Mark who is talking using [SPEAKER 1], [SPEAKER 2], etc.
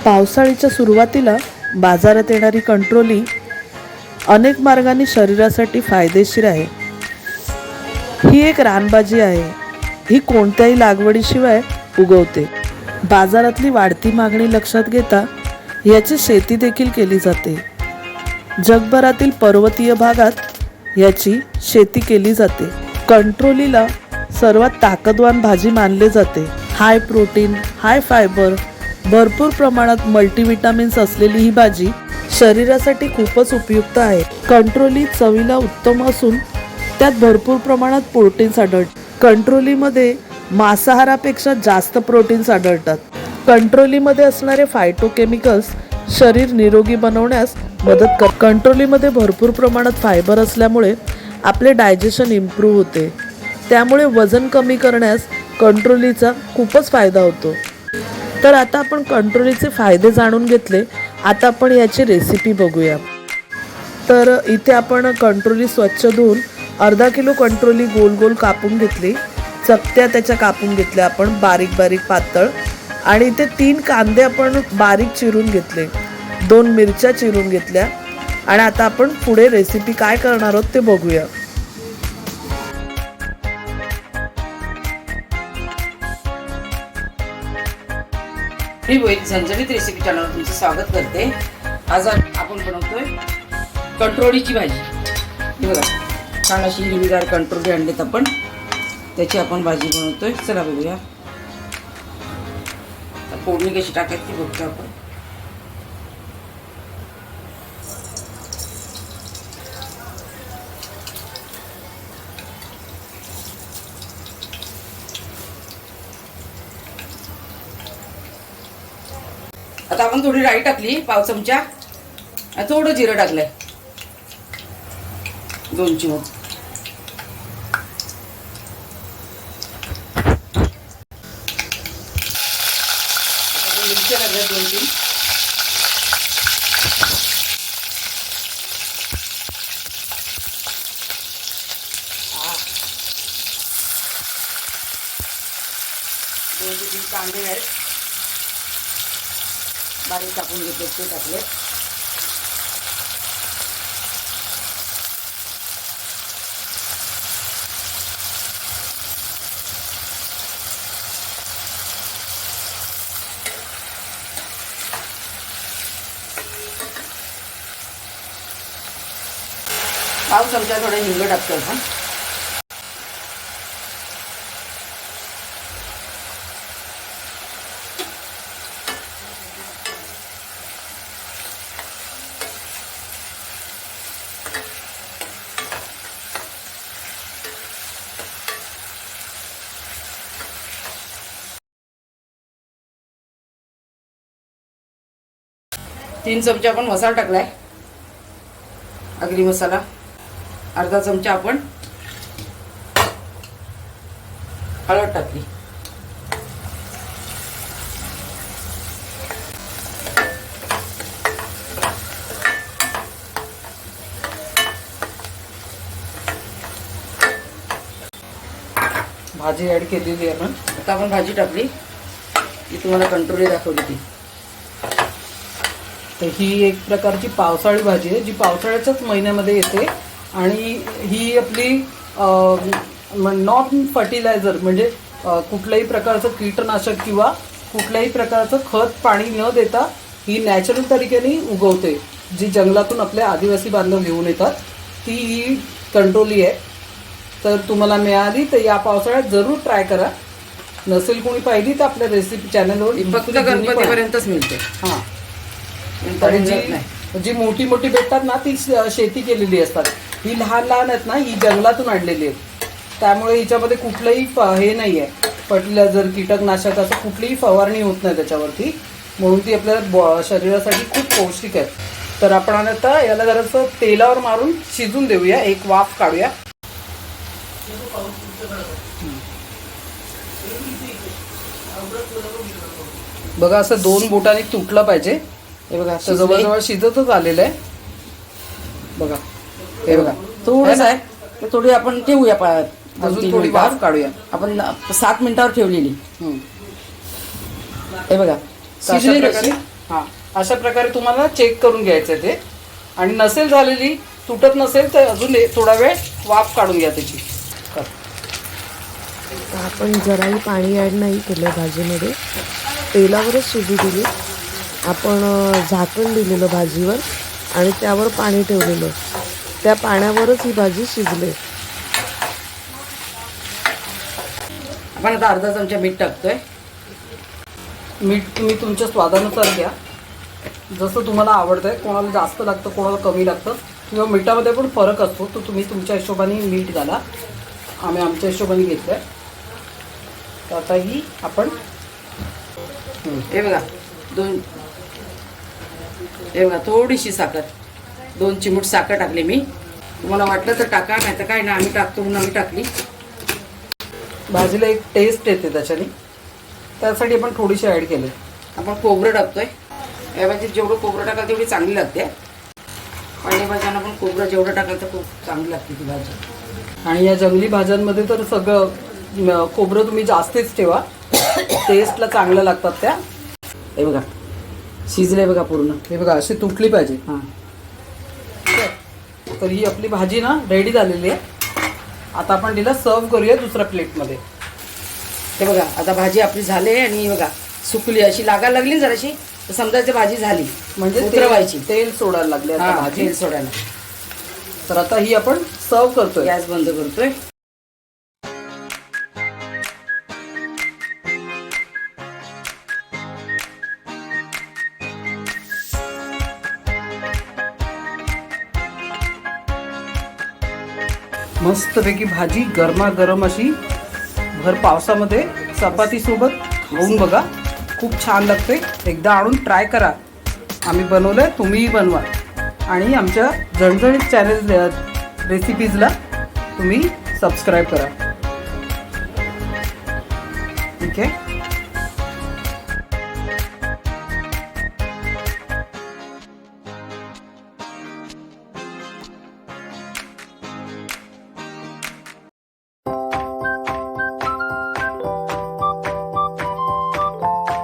[SPEAKER 1] पावसाळीच्या सुरुवातीला बाजारात येणारी कंट्रोली अनेक मार्गांनी शरीरासाठी फायदेशीर आहे. ही एक रानभाजी आहे. ही कोणत्याही लागवडीशिवाय उगवते. बाजारातली वाढती मागणी लक्षात घेता याची शेती देखील केली जाते. जगभरातील पर्वतीय भागात याची शेती केली जाते. कंट्रोलीला सर्वात ताकदवान भाजी मानले जाते. हाय प्रोटीन, हाय फायबर, भरपूर प्रमाणात मल्टीविटामिन्स असलेली ही भाजी शरीरासाठी खूपच उपयुक्त आहे. कंट्रोली चवीला उत्तम असून त्यात भरपूर प्रमाणात प्रोटीन्स आढळतात. कंट्रोलीमध्ये मांसाहारापेक्षा जास्त प्रोटीन्स आढळतात. कंट्रोलीमध्ये असणारे फायटोकेमिकल्स शरीर निरोगी बनवण्यास मदत करतात. कंट्रोलीमध्ये भरपूर प्रमाणात फायबर असल्यामुळे आपले डायजेशन इम्प्रूव्ह होते. त्यामुळे वजन कमी करण्यास कंट्रोलीचा खूपच फायदा होतो. तर आता आपण कंट्रोलीचे फायदे जाणून घेतले. आता आपण याची रेसिपी बघूया. तर इथे आपण कंट्रोली स्वच्छ धुवून अर्धा किलो कंट्रोली गोल गोल कापून घेतली. चकत्या त्याच्या कापून घेतल्या आपण बारीक बारीक पातळ. आणि इथे 3 कांदे आपण बारीक चिरून घेतले. 2 मिरच्या चिरून घेतल्या. आणि आता आपण पुढे रेसिपी काय करणार आहोत ते बघूया.
[SPEAKER 2] झणझणीत रेसिपी चॅनलवर तुमचं स्वागत करते. आज आपण बनवतोय कंट्रोलीची भाजी. हे बघा, छान अशी हिरवीगार कंट्रोली आणलीत आपण. त्याची आपण भाजी बनवतोय. चला बघूया फोडणी कशी टाकायची बघतो आपण. आता आपण थोडी राई टाकली, पाव चमचा. थोडं जिरं टाकलंय, 2 चिमूट. मिरच्या टाकल्या 2-3. दोन ते 3 कांदे आहेत बारीक कापून घेतले, ते टाकले. पाव चमचा थोडा हिंग टाकतो आपण. तीन चमचा आपण मसाला टाकलाय, आगरी मसाला. अर्धा चमचा आपण हळद टाकली. भाजी ऍड केलेली आहे आपण. आता आपण भाजी टाकली. ही तुम्हाला कंट्रोली दाखवली ती.
[SPEAKER 1] तर ही एक प्रकारची पावसाळी भाजी आहे जी पावसाळ्याच्याच महिन्यामध्ये येते. आणि ही आपली नॉन फर्टिलायझर म्हणजे कुठल्याही प्रकारचं कीटनाशक किंवा कुठल्याही प्रकारचं खत पाणी न देता ही नॅचरल तरीकेने उगवते. जी जंगलातून आपले आदिवासी बांधव घेऊन येतात ती ही कंट्रोली आहे. तर तुम्हाला मिळाली तर या पावसाळ्यात जरूर ट्राय करा. नसेल कोणी पाहिली तर आपल्या रेसिपी चॅनलवर
[SPEAKER 2] फक्त गणपतीपर्यंतच मिळते.
[SPEAKER 1] हां, जी मोठी मोठी भेटतात ना ती शेती केलेली असतात. ही लहान लहान आहेत ना, ही जंगलातून आणलेली आहेत. त्यामुळे हिच्यामध्ये कुठलंही हे नाही आहे फर्टिलायझर कीटकनाशक असं कुठलीही फवारणी होत नाही त्याच्यावरती. म्हणून ती आपल्या शरीरासाठी खूप पौष्टिक आहे. तर आपण आता याला जरासं तेलावर मारून शिजून देऊया, एक वाफ काढूया. बघा, असं 2 बोटांनी तुटलं पाहिजे. हे बघा, आता जवळजवळ शिजतच आलेलं आहे. बघा, हे बघा
[SPEAKER 2] थोडंसं आहे. तर थोडी आपण ठेवूया,
[SPEAKER 1] अजून थोडी वाफ काढूया.
[SPEAKER 2] आपण 7 मिनिटावर ठेवलेली. हे बघा,
[SPEAKER 1] शिजलेली
[SPEAKER 3] हां, अशा प्रकारे तुम्हाला चेक करून घ्यायचं आहे ते. आणि नसेल झालेली, तुटत नसेल तर अजून थोडा वेळ वाफ काढून घ्या त्याची.
[SPEAKER 1] आपण जराही पाणी ॲड नाही केलं भाजीमध्ये, तेलावरच शिजू दिली. आपण झाकण दिलेलं भाजीवर आणि त्यावर पाणी ठेवलेलं, त्या पाण्यावरच ही भाजी शिजले.
[SPEAKER 2] आपण आता अर्धा चमचा मीठ टाकतोय.
[SPEAKER 3] मीठ तुम्ही तुमच्या स्वादानुसार घ्या, जसं तुम्हाला आवडतं आहे. कोणाला जास्त लागतं, कोणाला कमी लागतं, किंवा मिठामध्ये पण फरक असतो, तर तुम्ही तुमच्या हिशोबाने मीठ घाला. आम्ही आमच्या हिशोबाने घेतलं आहे. तर आता ही आपण
[SPEAKER 2] हे बघा हे बघा थोडीशी साखर, 2 चिमूट साखर टाकली मी. तुम्हाला वाटलं तर टाका, नाही तर काय ना, आम्ही टाकतो म्हणून आम्ही टाकली.
[SPEAKER 3] भाजीला एक टेस्ट येते त्याच्याने, त्यासाठी आपण थोडीशी ॲड केली.
[SPEAKER 2] आपण खोबरं टाकतोय. या भाजीत जेवढं खोबरं टाकाल तेवढी चांगली लागते. पालेभाज्यांना पण खोबरं जेवढं टाकाल तर खूप चांगली लागते ती भाजी.
[SPEAKER 3] आणि या जंगली भाज्यांमध्ये तर सगळं खोबरं तुम्ही जास्तीच ठेवा, टेस्टला चांगलं लागतात त्या.
[SPEAKER 2] हे बघा शिजले बघा पूर्ण.
[SPEAKER 3] हे बघा अशी तुटली पाहिजे.
[SPEAKER 2] हां,
[SPEAKER 3] तर ही आपली भाजी ना रेडी झालेली आहे. आता आपण तिला सर्व करूया दुसऱ्या प्लेटमध्ये.
[SPEAKER 2] हे बघा आता भाजी आपली झाली आहे आणि बघा सुकली, अशी लागायला लागली ना जराशी, तर समजायचं भाजी झाली,
[SPEAKER 3] म्हणजे
[SPEAKER 2] उतरवायची.
[SPEAKER 3] तेल सोडायला लागले आता
[SPEAKER 2] हां,
[SPEAKER 3] भाजी.
[SPEAKER 2] तेल सोडायला.
[SPEAKER 3] तर आता ही आपण सर्व करतोय.
[SPEAKER 2] गॅस बंद करतोय.
[SPEAKER 3] मस्तपैकी भाजी गरमागरम अशी भर पावसामध्ये चपातीसोबत खाऊन बघा, खूप छान लागते. एकदा आणून ट्राय करा. आम्ही बनवलं आहे, तुम्हीही बनवा. आणि आमच्या झणझणीत चॅनल रेसिपीजला तुम्ही सबस्क्राईब करा. ठीक आहे.